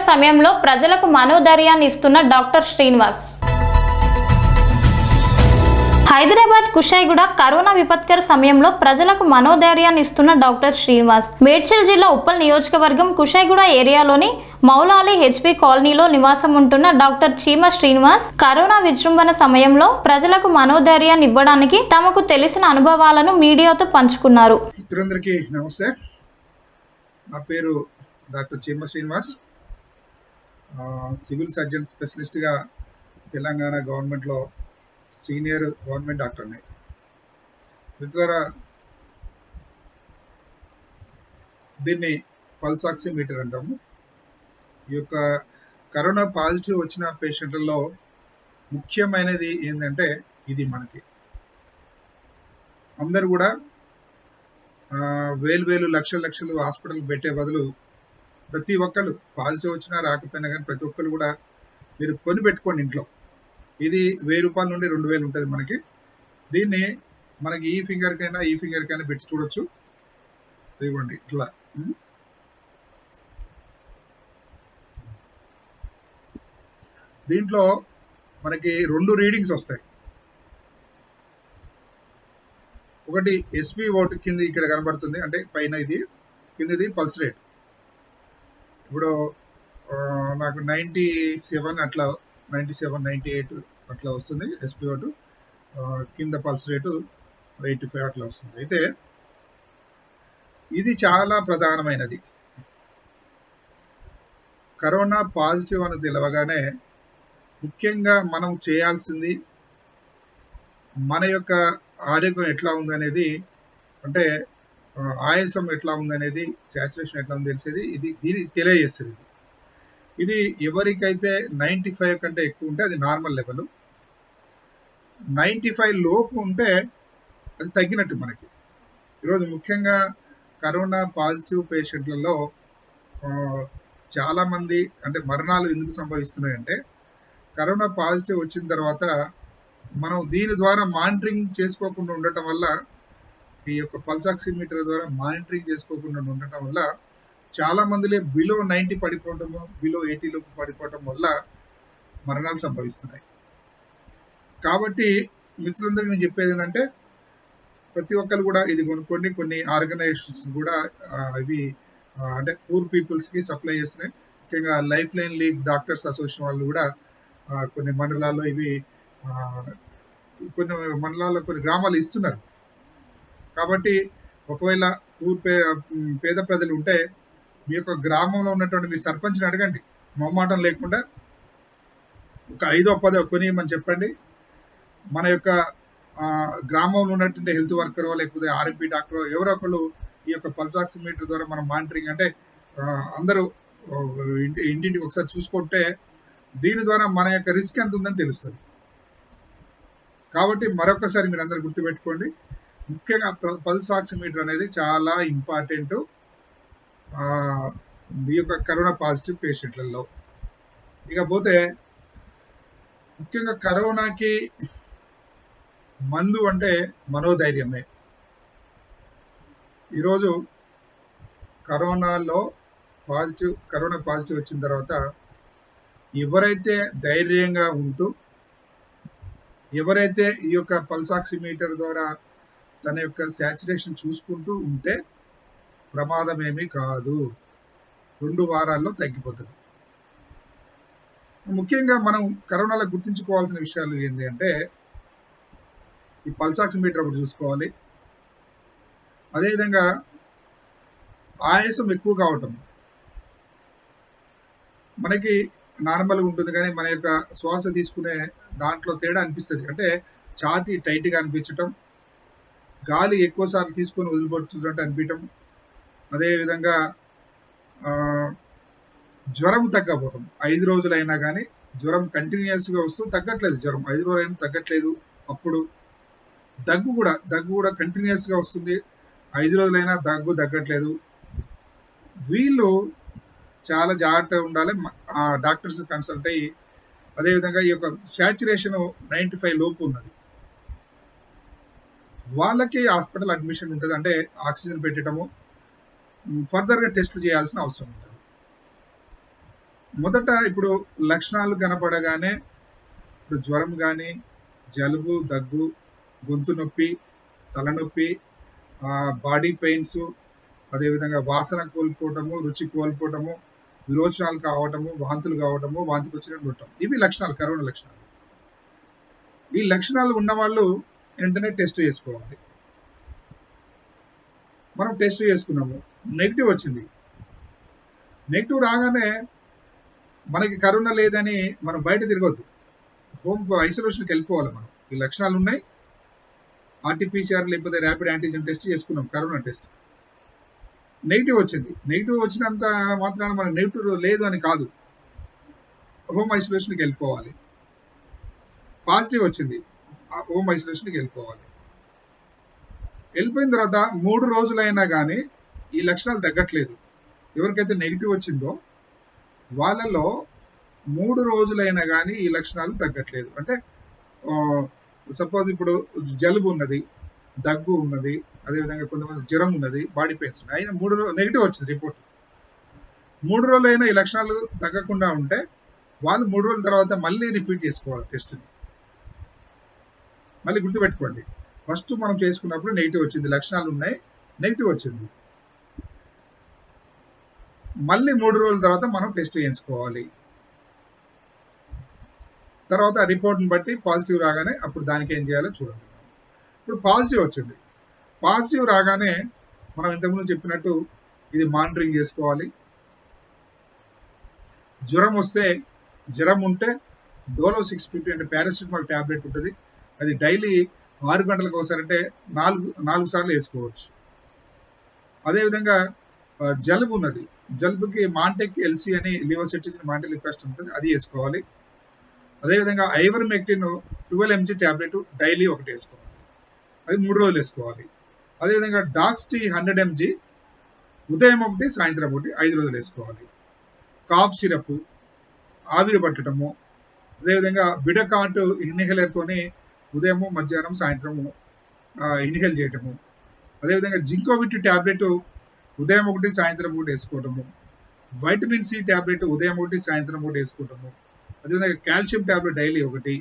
సమయంలో ప్రజలకు మనోధైర్యాన్ని ఇస్తున్న డాక్టర్ శ్రీనివాస్. హైదరాబాద్ కుషాయిగూడ కరోనా విపత్కర సమయంలో ప్రజలకు మనోధైర్యాన్ని ఇస్తున్న డాక్టర్ శ్రీనివాస్. మేడ్చల్ జిల్లా ఉప్పల్ నియోజకవర్గం కుషాయిగూడ ఏరియాలోని మౌలాలి హెచ్పి కాలనీలో నివాసం ఉంటున్న డాక్టర్ చీమ శ్రీనివాస్ కరోనా విజృంభణ సమయంలో ప్రజలకు మనోధైర్యాన్ని ఇవ్వడానికి తమకు తెలిసిన అనుభవాలను మీడియాతో పంచుకున్నారు. మిత్రులందరికీ నమస్తే. నా పేరు డాక్టర్ చీమ శ్రీనివాస్. సివిల్ సర్జన్ స్పెషలిస్ట్గా తెలంగాణ గవర్నమెంట్లో సీనియర్ గవర్నమెంట్ డాక్టర్ని. మిత్రులారా, దీన్ని పల్స్ ఆక్సిమీటర్ అంటాము. ఈ యొక్క కరోనా పాజిటివ్ వచ్చిన పేషెంట్లలో ముఖ్యమైనది ఏంటంటే ఇది మనకి అందరూ కూడా వేలు లక్షలు హాస్పిటల్ పెట్టే బదులు ప్రతి ఒక్కళ్ళు పాజిటివ్ వచ్చినా రాకపోయినా కానీ ప్రతి ఒక్కళ్ళు కూడా మీరు కొని పెట్టుకోండి ఇంట్లో. ఇది 1000 రూపాయల నుండి 2000 ఉంటుంది మనకి. దీన్ని మనకి ఈ ఫింగర్కైనా పెట్టి చూడొచ్చు. ఇదిగోండి ఇట్లా. దీంట్లో మనకి 2 రీడింగ్స్ వస్తాయి. ఒకటి SpO2 కింద ఇక్కడ కనబడుతుంది, అంటే పైన ఇది, కిందది పల్స్ రేట్. ఇప్పుడు నాకు 97 అట్లా 98 అట్లా వస్తుంది SpO2. కింద పల్స్ రేటు 85 అట్లా వస్తుంది. అయితే ఇది చాలా ప్రధానమైనది. కరోనా పాజిటివ్ అని తెలవగానే ముఖ్యంగా మనం చేయాల్సింది మన యొక్క ఆరోగ్యం ఎట్లా ఉందనేది, అంటే ఆయాసం ఎట్లా ఉందనేది, శాచురేషన్ ఎట్లా ఉంది తెలిసేది దీన్ని తెలియజేస్తుంది. ఇది ఎవరికైతే 95 కంటే ఎక్కువ ఉంటే అది నార్మల్ లెవెల్, 95 లోపు ఉంటే అది తగ్గినట్టు మనకి. ఈరోజు ముఖ్యంగా కరోనా పాజిటివ్ పేషెంట్లలో చాలామంది అంటే మరణాలు ఎందుకు సంభవిస్తున్నాయంటే, కరోనా పాజిటివ్ వచ్చిన తర్వాత మనం దీని ద్వారా మానిటరింగ్ చేసుకోకుండా ఉండటం వల్ల, ఈ యొక్క పల్స్ ఆక్సిమీటర్ ద్వారా మానిటరింగ్ చేసుకోకుండా ఉండటం వల్ల చాలా మందిలో బిలో 90 పడిపోవటము, బిలో 80 లోపు పడిపోవటం వల్ల మరణాలు సంభవిస్తున్నాయి. కాబట్టి మిత్రులందరికీ నేను చెప్పేది ఏంటంటే, ప్రతి ఒక్కరు కూడా ఇది కొనుక్కోండి. కొన్ని ఆర్గనైజేషన్స్ కూడా ఇవి అంటే పూర్ పీపుల్స్కి సప్లై చేస్తున్నాయి. ముఖ్యంగా life line league doctors association వాళ్ళు కూడా కొన్ని మండలాల్లో ఇవి కొన్ని గ్రామాలు ఇస్తున్నారు. కాబట్టి ఒకవేళ పేద ప్రజలు ఉంటే మీ యొక్క గ్రామంలో ఉన్నటువంటి మీ సర్పంచ్ని అడగండి, మొహమాటం లేకుండా. ఒక 5-10 కొనియమని చెప్పండి. మన యొక్క గ్రామంలో ఉన్నటువంటి హెల్త్ వర్కరో లేకపోతే ఆర్ఎంపీ డాక్టరో ఎవరో ఒకళ్ళు ఈ యొక్క పల్స్ ఆక్సిమీటర్ ద్వారా మనం మానిటరింగ్, అంటే అందరూ ఇంటింటికి ఒకసారి చూసుకుంటే దీని ద్వారా మన యొక్క రిస్క్ ఎంత ఉందని తెలుస్తుంది. కాబట్టి మరొకసారి మీరు అందరూ గుర్తుపెట్టుకోండి, ముఖ్యంగా పల్స్ ఆక్సిమీటర్ అనేది చాలా ఇంపార్టెంట్ ఈ యొక్క కరోనా పాజిటివ్ పేషెంట్లలో. ఇకపోతే ముఖ్యంగా కరోనాకి మందు అంటే మనోధైర్యమే. ఈరోజు కరోనా పాజిటివ్ వచ్చిన తర్వాత ఎవరైతే ధైర్యంగా ఉంటూ, ఎవరైతే ఈ యొక్క పల్స్ ఆక్సిమీటర్ ద్వారా తన యొక్క శాచురేషన్ చూసుకుంటూ ఉంటే ప్రమాదం ఏమీ కాదు, 2 వారాల్లో తగ్గిపోతుంది. ముఖ్యంగా మనం కరోనాలో గుర్తుంచుకోవాల్సిన విషయాలు ఏంటి అంటే, ఈ పల్స్ ఆక్సిమీటర్ ఒకటి చూసుకోవాలి. అదేవిధంగా ఆయాసం ఎక్కువ కావటం మనకి నార్మల్గా ఉంటుంది, కానీ మన యొక్క శ్వాస తీసుకునే దాంట్లో తేడా అనిపిస్తుంది. అంటే ఛాతీ టైట్గా అనిపించటం, గాలి ఎక్కువసార్లు తీసుకొని వదిలిపెడుతున్నట్టు అనిపించటం, అదేవిధంగా జ్వరం తగ్గకపోవటం. 5 రోజులైనా కానీ జ్వరం కంటిన్యూస్గా వస్తూ తగ్గట్లేదు, జ్వరం 5 రోజులైనా తగ్గట్లేదు. అప్పుడు దగ్గు కూడా కంటిన్యూస్గా వస్తుంది, 5 రోజులైనా దగ్గు తగ్గట్లేదు. వీళ్ళు చాలా జాగ్రత్తగా ఉండాలి, డాక్టర్స్ కన్సల్ట్ అయ్యి. అదేవిధంగా ఈ యొక్క శాచురేషన్ 95 లోపు ఉన్నది వాళ్ళకి హాస్పిటల్ అడ్మిషన్ ఉంటుంది, అంటే ఆక్సిజన్ పెట్టడము, ఫర్దర్గా టెస్టులు చేయాల్సిన అవసరం ఉంటుంది. మొదట ఇప్పుడు లక్షణాలు కనపడగానే ఇప్పుడు జ్వరం కానీ, జలుబు, దగ్గు, గొంతు నొప్పి, తలనొప్పి, బాడీ పెయిన్స్, అదేవిధంగా వాసన కోల్పోవటము, రుచి కోల్పోవటము, విరోచనాలు కావటము, వాంతులు కావటము, వాంతికి వచ్చినట్టు ఉండటం. ఇవి లక్షణాలు, కరోనా లక్షణాలు. ఈ లక్షణాలు ఉన్న వాళ్ళు వెంటనే టెస్ట్ చేసుకోవాలి. మనం టెస్ట్ చేసుకున్నాము, నెగిటివ్ వచ్చింది. నెగిటివ్ రాగానే మనకి కరోనా లేదని మనం బయట తిరగొద్దు, హోమ్ ఐసోలేషన్కి వెళ్ళిపోవాలి. మనం ఈ లక్షణాలు ఉన్నాయి, ఆర్టీపీసీఆర్ లేకపోతే ర్యాపిడ్ యాంటీజెన్ టెస్ట్ చేసుకున్నాం, కరోనా టెస్ట్, నెగిటివ్ వచ్చింది. నెగిటివ్ వచ్చినంత మాత్రాన మనకు నెగిటివ్ లేదు అని కాదు, హోమ్ ఐసోలేషన్కి వెళ్ళిపోవాలి. పాజిటివ్ వచ్చింది, హోమ్ ఐసోలేషన్కి వెళ్ళిపోవాలి. వెళ్ళిపోయిన తర్వాత 3 రోజులైనా కానీ ఈ లక్షణాలు తగ్గట్లేదు, ఎవరికైతే నెగిటివ్ వచ్చిందో వాళ్ళలో 3 రోజులైనా కానీ ఈ లక్షణాలు తగ్గట్లేదు. అంటే సపోజ్ ఇప్పుడు జలుబు ఉన్నది, దగ్గు ఉన్నది, అదేవిధంగా కొంతమంది జ్వరం ఉన్నది, బాడీ పెయిన్స్ ఉన్నాయి, అయినా 3 రోజులు నెగిటివ్ వచ్చింది రిపోర్ట్. 3 రోజులైనా ఈ లక్షణాలు తగ్గకుండా ఉంటే వాళ్ళు 3 రోజుల తర్వాత మళ్ళీ రిపీట్ చేసుకోవాలి టెస్ట్ని. మళ్ళీ గుర్తుపెట్టుకోండి, ఫస్ట్ మనం చేసుకున్నప్పుడు నెగిటివ్ వచ్చింది, లక్షణాలు ఉన్నాయి, నెగిటివ్ వచ్చింది, మళ్ళీ 3 రోజుల తర్వాత మనం టెస్ట్ చేయించుకోవాలి. తర్వాత రిపోర్ట్ని బట్టి పాజిటివ్ రాగానే అప్పుడు దానికి ఏం చేయాలో చూడాలి. ఇప్పుడు పాజిటివ్ వచ్చింది, పాజిటివ్ రాగానే మనం ఇంతకుముందు చెప్పినట్టు ఇది మానిటరింగ్ చేసుకోవాలి. జ్వరం వస్తే, జ్వరం ఉంటే డోలో 650 అంటే పారాసిటమాల్ ట్యాబ్లెట్ ఉంటుంది, అది డైలీ 6 గంటలకు ఒకసారి అంటే 4 సార్లు వేసుకోవచ్చు. అదేవిధంగా జలుబు ఉన్నది, జలుబుకి మాంటెక్ ఎల్సి అని లివోసెట్రిజిన్ మాంటెలిఫాస్ట్ ఉంటుంది, అది వేసుకోవాలి. అదేవిధంగా ఐవర్మెక్టిన్ 12 mg ట్యాబ్లెట్ డైలీ ఒకటి వేసుకోవాలి, అది 3 రోజులు వేసుకోవాలి. అదేవిధంగా డాక్స్టీ 100 mg ఉదయం ఒకటి, సాయంత్రం ఒకటి, 5 రోజులు వేసుకోవాలి. కాఫ్ సిరప్, ఆవిరి పట్టడము, అదేవిధంగా బిడకాట్ ఇన్హేలర్తోని ఉదయము, మధ్యాహ్నం, సాయంత్రము ఇన్హేల్ చేయటము. అదేవిధంగా జింకోవిట్ ట్యాబ్లెట్ ఉదయం ఒకటి, సాయంత్రం ఒకటి వేసుకోవటము. వైటమిన్ సి ట్యాబ్లెట్ ఉదయం ఒకటి, సాయంత్రం ఒకటి వేసుకోవటము. అదేవిధంగా కాల్షియం ట్యాబ్లెట్ డైలీ ఒకటి,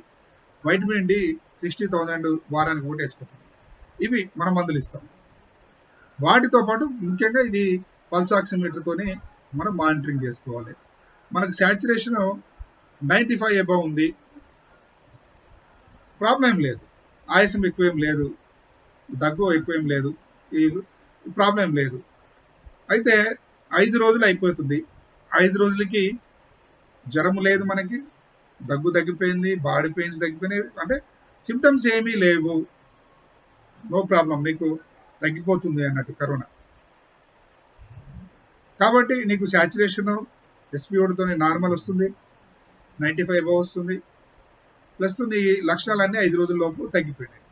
వైటమిన్ డి 60,000 వారానికి ఒకటి వేసుకోవటం. ఇవి మనం మందులు ఇస్తాం. వాటితో పాటు ముఖ్యంగా ఇది పల్స్ ఆక్సిమీటర్తోని మనం మానిటరింగ్ చేసుకోవాలి. మనకు శాచురేషన్ 95 అబవ్ ఉంది, ప్రాబ్లం లేదు, ఆయాసం ఎక్కువేం లేదు, దగ్గు ఎక్కువేం లేదు, ఈ ప్రాబ్లం లేదు. అయితే 5 రోజులు అయిపోతుంది, 5 రోజులకి జ్వరము లేదు, మనకి దగ్గు తగ్గిపోయింది, బాడీ పెయిన్స్ తగ్గిపోయినాయి, అంటే సిమ్టమ్స్ ఏమీ లేవు, నో ప్రాబ్లం, నీకు తగ్గిపోతుంది అన్నట్టు కరోనా. కాబట్టి నీకు శాచురేషన్ ఎస్పీఓడితో నార్మల్ వస్తుంది, 95 అబవ్ వస్తుంది, ప్లస్ నీ లక్షణాలన్నీ 5 రోజుల లోపు తగ్గిపోయినాయి.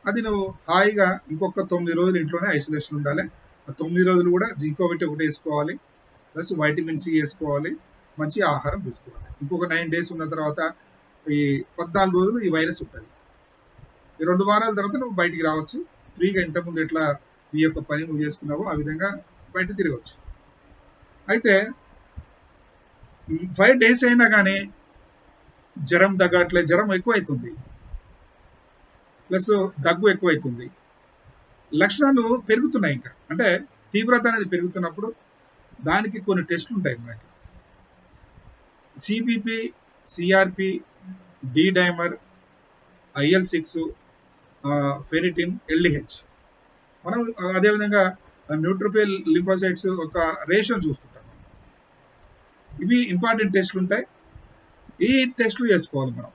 అది నువ్వు హాయిగా ఇంకొక 9 రోజులు ఇంట్లోనే ఐసోలేషన్ ఉండాలి. ఆ 9 రోజులు కూడా జింకోవిట్ ఒకటి వేసుకోవాలి, ప్లస్ వైటమిన్ సి వేసుకోవాలి, మంచి ఆహారం తీసుకోవాలి. ఇంకొక 9 days ఉన్న తర్వాత ఈ 14 రోజులు ఈ వైరస్ ఉంటుంది. ఈ 2 వారాల తర్వాత నువ్వు బయటికి రావచ్చు ఫ్రీగా, ఇంతకుముందు ఎట్లా నీ యొక్క పని నువ్వు చేసుకున్నావో ఆ విధంగా బయట తిరగవచ్చు. అయితే 5 days అయినా కానీ జ్వరం తగ్గట్లే, జ్వరం ఎక్కువైతుంది, ప్లస్ దగ్గు ఎక్కువైతుంది, లక్షణాలు పెరుగుతున్నాయి. ఇంకా అంటే తీవ్రత అనేది పెరుగుతున్నప్పుడు దానికి కొన్ని టెస్టులు ఉంటాయి మనకి, CBP, CRP, D dimer, IL-6, ferritin, LDH. మనం అదేవిధంగా న్యూట్రోఫిల్ లింఫోసైట్స్ ఒక రేషియో చూస్తుంటాం. ఇవి ఇంపార్టెంట్ టెస్టులు ఉంటాయి, ఈ టెస్టులు చేసుకోవాలి మనం.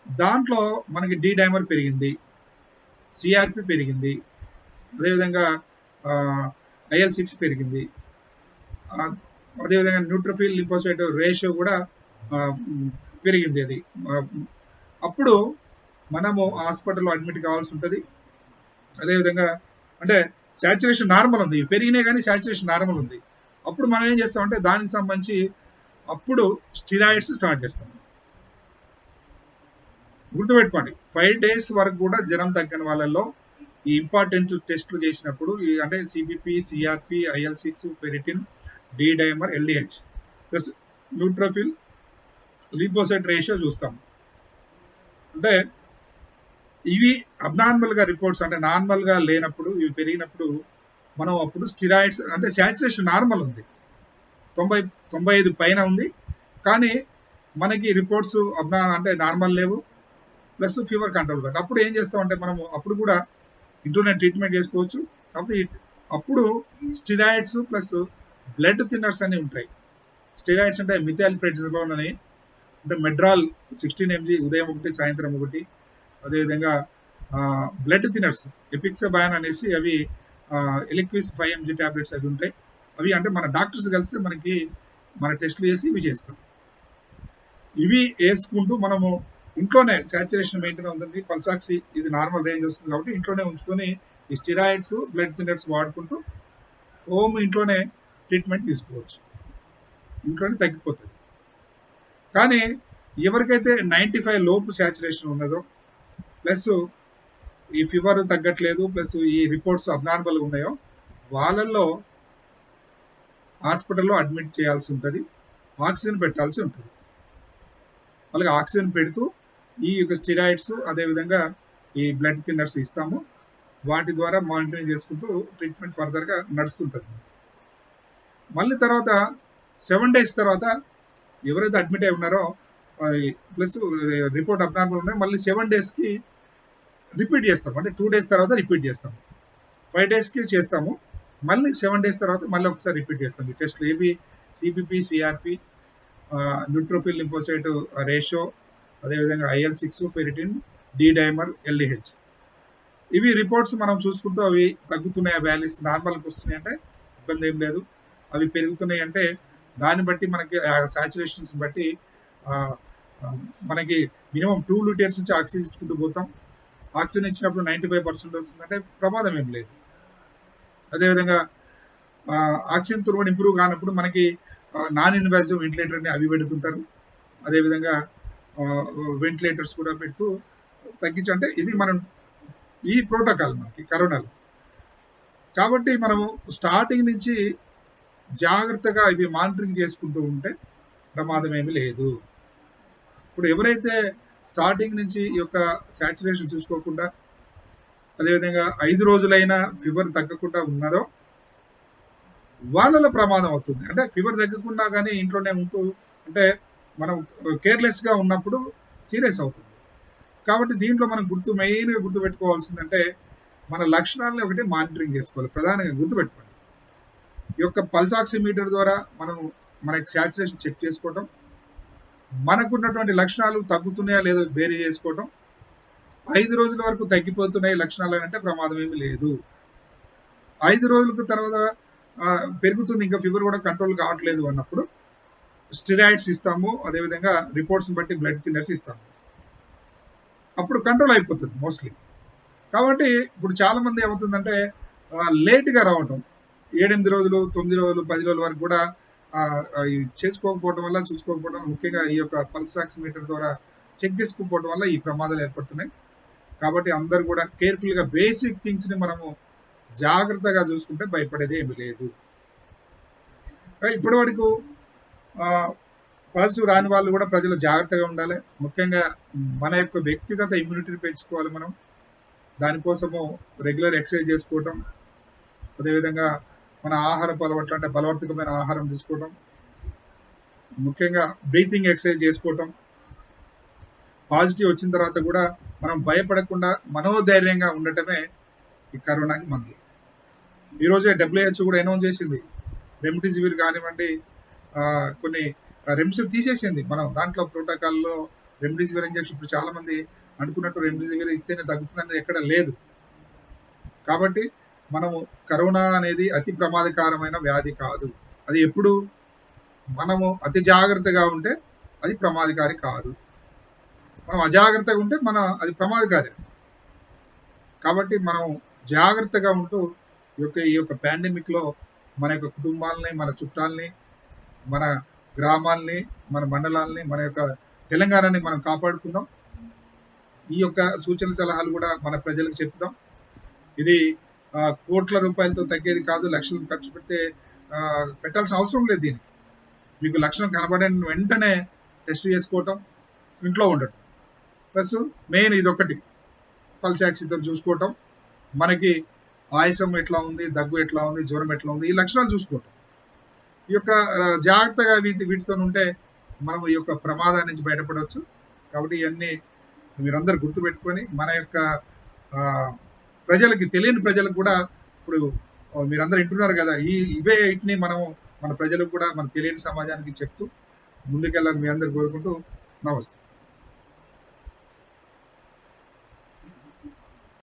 దాంట్లో మనకి డి డైమర్ పెరిగింది, సిఆర్పి పెరిగింది, అదేవిధంగా IL-6 పెరిగింది, అదేవిధంగా న్యూట్రోఫిల్ లింఫోసైట్ రేషియో కూడా పెరిగింది. అది అప్పుడు మనము హాస్పిటల్లో అడ్మిట్ కావాల్సి ఉంటుంది. అదేవిధంగా అంటే శాచురేషన్ నార్మల్ ఉంది, పెరిగినాయి కానీ శాచురేషన్ నార్మల్ ఉంది, అప్పుడు మనం ఏం చేస్తామంటే దానికి సంబంధించి అప్పుడు స్టిరాయిడ్స్ స్టార్ట్ చేస్తాం. గుర్తుపెట్టుకోండి, 5 days వరకు కూడా జ్వరం తగ్గని వాళ్ళల్లో ఈ ఇంపార్టెంట్ టెస్టులు చేసినప్పుడు అంటే CBP, CRP, IL-6, ferritin, D dimer, LDH plus neutrophil lymphocyte ratio చూస్తాం. అంటే ఇవి అబ్నార్మల్ గా రిపోర్ట్స్, అంటే నార్మల్ గా లేనప్పుడు, ఇవి పెరిగినప్పుడు మనం అప్పుడు స్టిరాయిడ్స్, అంటే శాచురేషన్ నార్మల్ ఉంది, 95 పైన ఉంది, కానీ మనకి రిపోర్ట్స్ అంటే నార్మల్ లేవు, ప్లస్ ఫీవర్ కంట్రోల్ కాదు. అప్పుడు ఏం చేస్తామంటే మనము అప్పుడు కూడా ఇంట్లోనే ట్రీట్మెంట్ చేసుకోవచ్చు. అప్పుడు స్టిరాయిడ్స్ ప్లస్ బ్లడ్ థిన్నర్స్ అని ఉంటాయి. స్టిరాయిడ్స్ అంటే మిథైల్ ప్రెడ్నిజోలోన్ అని, అంటే మెడ్రాల్ 16 mg ఉదయం ఒకటి సాయంత్రం ఒకటి. అదేవిధంగా బ్లడ్ థిన్నర్స్ ఎపిక్సబాన్ అనేసి, అవి ఎలిక్విస్ 5 mg టాబ్లెట్స్ అవి ఉంటాయి. అవి అంటే మన డాక్టర్స్ కలిస్తే మనకి మన టెస్టులు చేసి ఇవి చేస్తాం. ఇవి వేసుకుంటూ మనము ఇంట్లోనే సాచురేషన్ మెయింటైన్ అవుతుంది. పల్సాక్సి ఇది నార్మల్ రేంజ్ వస్తుంది కాబట్టి ఇంట్లోనే ఉంచుకొని ఈ స్టిరాయిడ్స్ బ్లడ్ థిన్నర్స్ వాడుకుంటూ ఇంట్లోనే ట్రీట్మెంట్ తీసుకోవచ్చు, ఇంట్లోనే తగ్గిపోతుంది. కానీ ఎవరికైతే 95 లోపు సాచురేషన్ ఉన్నదో, ప్లస్ ఈ ఫీవర్ తగ్గట్లేదు, ప్లస్ ఈ రిపోర్ట్స్ అబ్నార్మల్ ఉన్నాయో, వాళ్ళల్లో హాస్పిటల్లో అడ్మిట్ చేయాల్సి ఉంటుంది, ఆక్సిజన్ పెట్టాల్సి ఉంటుంది. అలాగే ఆక్సిజన్ పెడుతూ ఈ యొక్క స్టిరాయిడ్స్ అదేవిధంగా ఈ బ్లడ్ థిన్నర్స్ ఇస్తాము. వాటి ద్వారా మానిటరింగ్ చేసుకుంటూ ట్రీట్మెంట్ ఫర్దర్గా నడుస్తుంటుంది. మళ్ళీ తర్వాత 7 days తర్వాత ఎవరైతే అడ్మిట్ అయి ఉన్నారో ప్లస్ రిపోర్ట్ అబ్నార్మల్ ఉన్నాయో, మళ్ళీ 7 daysకి రిపీట్ చేస్తాం. అంటే 2 days తర్వాత రిపీట్ చేస్తాం, 5 daysకి చేస్తాము, మళ్ళీ 7 days తర్వాత మళ్ళీ ఒకసారి రిపీట్ చేస్తాం. ఈ టెస్ట్లు ఏవి, CPP, CRP, neutrophil lymphocyte ratio, అదేవిధంగా IL-6, ferritin, D dimer, LDH. ఇవి రిపోర్ట్స్ మనం చూసుకుంటూ అవి తగ్గుతున్నాయి, వాల్యూస్ నార్మల్కి వస్తున్నాయి అంటే ఇబ్బంది ఏం లేదు. అవి పెరుగుతున్నాయి అంటే దాన్ని బట్టి మనకి సాచురేషన్స్ బట్టి మనకి మినిమం 2 liters నుంచి ఆక్సిజన్ ఇచ్చుకుంటూ పోతాం. ఆక్సిజన్ ఇచ్చినప్పుడు 95% వస్తుందంటే ప్రమాదం ఏం లేదు. అదేవిధంగా ఆక్సిజన్ తురువని ఇంప్రూవ్ కానప్పుడు మనకి నాన్ ఇన్వాజివ్ వెంటిలేటర్ అని అవి పెడుతుంటారు. అదేవిధంగా వెంటిలేటర్స్ కూడా పెడుతూ తగ్గించంటే ఇది మనం ఈ ప్రోటోకాల్ మనకి కరోనాలో. కాబట్టి మనము స్టార్టింగ్ నుంచి జాగ్రత్తగా ఇవి మానిటరింగ్ చేసుకుంటూ ఉంటే ప్రమాదం ఏమి లేదు. ఇప్పుడు ఎవరైతే స్టార్టింగ్ నుంచి ఈ యొక్క సాచురేషన్ చూసుకోకుండా, అదేవిధంగా 5 రోజులైనా ఫీవర్ తగ్గకుండా ఉన్నదో వాళ్ళలో ప్రమాదం అవుతుంది. అంటే ఫీవర్ తగ్గకుండా కానీ ఇంట్లోనే ఉంటూ అంటే మనం కేర్లెస్గా ఉన్నప్పుడు సీరియస్ అవుతుంది. కాబట్టి దీంట్లో మనం మెయిన్గా గుర్తుపెట్టుకోవాల్సిందంటే మన లక్షణాలని ఒకటి మానిటరింగ్ చేసుకోవాలి. ప్రధానంగా గుర్తుపెట్టుకోండి, ఈ యొక్క పల్స్ ఆక్సిమీటర్ ద్వారా మనం మనకి సాచురేషన్ చెక్ చేసుకోవటం, మనకున్నటువంటి లక్షణాలు తగ్గుతున్నాయా లేదో వేరీ చేసుకోవటం, 5 రోజుల వరకు తగ్గిపోతున్నాయి లక్షణాలు అంటే ప్రమాదం ఏమి లేదు. 5 రోజుల తర్వాత పెరుగుతుంది, ఇంకా ఫీవర్ కూడా కంట్రోల్ కావట్లేదు అన్నప్పుడు స్టిరాయిడ్స్ ఇస్తాము, అదేవిధంగా రిపోర్ట్స్ని బట్టి బ్లడ్ థిన్నర్స్ ఇస్తాము. అప్పుడు కంట్రోల్ అయిపోతుంది మోస్ట్లీ. కాబట్టి ఇప్పుడు చాలా మంది ఏమవుతుందంటే లేట్గా రావటం, 7-8 రోజులు, 9 రోజులు, 10 రోజుల వరకు కూడా చేసుకోకపోవడం వల్ల, చూసుకోకపోవడం, ముఖ్యంగా ఈ యొక్క పల్స్ ఆక్సిమీటర్ ద్వారా చెక్ చేసుకోకపోవడం వల్ల ఈ ప్రమాదాలు ఏర్పడుతున్నాయి. కాబట్టి అందరూ కూడా కేర్ఫుల్గా బేసిక్ థింగ్స్ని మనము జాగ్రత్తగా చూసుకుంటే భయపడేది ఏమి లేదు. ఇప్పటి వరకు పాజిటివ్ రాని వాళ్ళు కూడా ప్రజలు జాగ్రత్తగా ఉండాలి. ముఖ్యంగా మన యొక్క వ్యక్తిగత ఇమ్యూనిటీని పెంచుకోవాలి. మనం దానికోసము రెగ్యులర్ ఎక్సర్సైజ్ చేసుకోవటం, అదేవిధంగా మన ఆహారపు అలవాట్లు అంటే బలవర్తకమైన ఆహారం తీసుకోవటం, ముఖ్యంగా బ్రీతింగ్ ఎక్సర్సైజ్ చేసుకోవటం, పాజిటివ్ వచ్చిన తర్వాత కూడా మనం భయపడకుండా మనోధైర్యంగా ఉండటమే ఈ కరోనాకి మందు. ఈరోజే WHO కూడా అనౌన్స్ చేసింది, రెమ్డెసివిర్ కానివ్వండి, కొన్ని రెమ్డెసివిర్ తీసేసింది. మనం దాంట్లో ప్రోటోకాల్లో రెమ్డెసివిర్ ఇంజెక్షన్ ఇప్పుడు చాలా మంది అనుకున్నట్టు రెమ్డెసివిర్ ఇస్తేనే తగ్గుతుందనేది ఎక్కడ లేదు. కాబట్టి మనము కరోనా అనేది అతి ప్రమాదకరమైన వ్యాధి కాదు. అది ఎప్పుడు మనము అతి జాగ్రత్తగా ఉంటే అది ప్రమాదకారి కాదు, మనం అజాగ్రత్తగా ఉంటే అది ప్రమాదకారి. కాబట్టి మనం జాగ్రత్తగా ఉంటూ ఈ యొక్క పాండమిక్లో మన యొక్క కుటుంబాలని, మన చుట్టాలని, మన గ్రామాలని, మన మండలాలని, మన యొక్క తెలంగాణని మనం కాపాడుకుందాం. ఈ యొక్క సూచన సలహాలు కూడా మన ప్రజలకు చెప్తాం. ఇది కోట్ల రూపాయలతో తగ్గేది కాదు, లక్షలు ఖర్చు పెట్టాల్సిన అవసరం లేదు దీనికి. మీకు లక్షణం కనబడిన వెంటనే టెస్ట్ చేసుకోవటం, ఇంట్లో ఉండటం. ప్లస్ మెయిన్ ఇదొకటి, పల్స్ ఆక్సిజన్ చూసుకోవటం, మనకి ఆయాసం ఎట్లా ఉంది, దగ్గు ఎట్లా ఉంది, జ్వరం ఎట్లా ఉంది, ఈ లక్షణాలు చూసుకోవటం. ఈ యొక్క జాగ్రత్తగా వీటితో ఉంటే మనం ఈ యొక్క ప్రమాదాల నుంచి బయటపడవచ్చు. కాబట్టి ఇవన్నీ మీరందరూ గుర్తుపెట్టుకొని మన యొక్క ప్రజలకి, తెలియని ప్రజలకు కూడా ఇప్పుడు మీరందరూ వింటున్నారు కదా, ఇవే వీటిని మనం మన ప్రజలకు కూడా మన తెలియని సమాజానికి చెప్తూ ముందుకెళ్ళాలని మీ అందరు కోరుకుంటూ నమస్తే.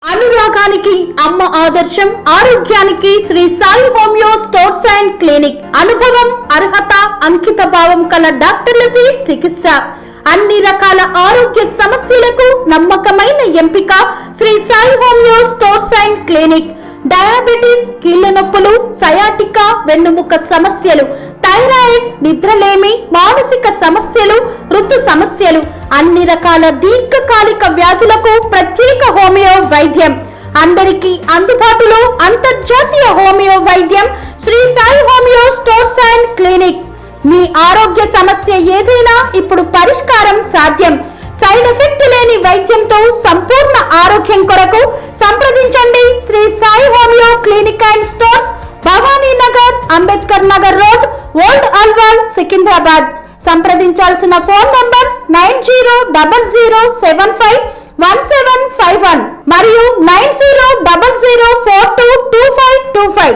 అనురాగానికి అమ్మ ఆదర్శం, ఆరోగ్యానికి Shri Sai homeo stores and clinic. అనుభవం, అర్హత, అంకిత భావం కల డాక్టర్లచే చికిత్స. అన్ని రకాల ఆరోగ్య సమస్యలకు నమ్మకమైన ఎంపిక Shri Sai homeo stores and clinic. Diabetes, కీళ్ల నొప్పులు, సయాటికా, వెన్నుముక సమస్యలు, థైరాయిడ్, నిద్రలేమి, మానసిక సమస్యలు, ఋతు సమస్యలు, అన్ని రకాల దీర్ఘకాలిక వ్యాధులకు ప్రత్యేక హోమియో వైద్యం. అందరికీ అందుబాటులో అంతర్జాతీయ హోమియో వైద్యం Shri Sai homeo stores and clinic. మీ ఆరోగ్య సమస్య ఏదైనా ఇప్పుడు పరిష్కారం సాధ్యం. సైడ్ ఎఫెక్ట్ లేని వైద్యంతో సంపూర్ణ ఆరోగ్యం కొరకు సంప్రదించండి Shri Sai homeo clinic and stores, Bhavani Nagar, Ambedkar Nagar road, old Alwal, Secunderabad. సంప్రదించాల్సిన ఫోన్ నంబర్స్ 9000751751 మరియు 9000422525.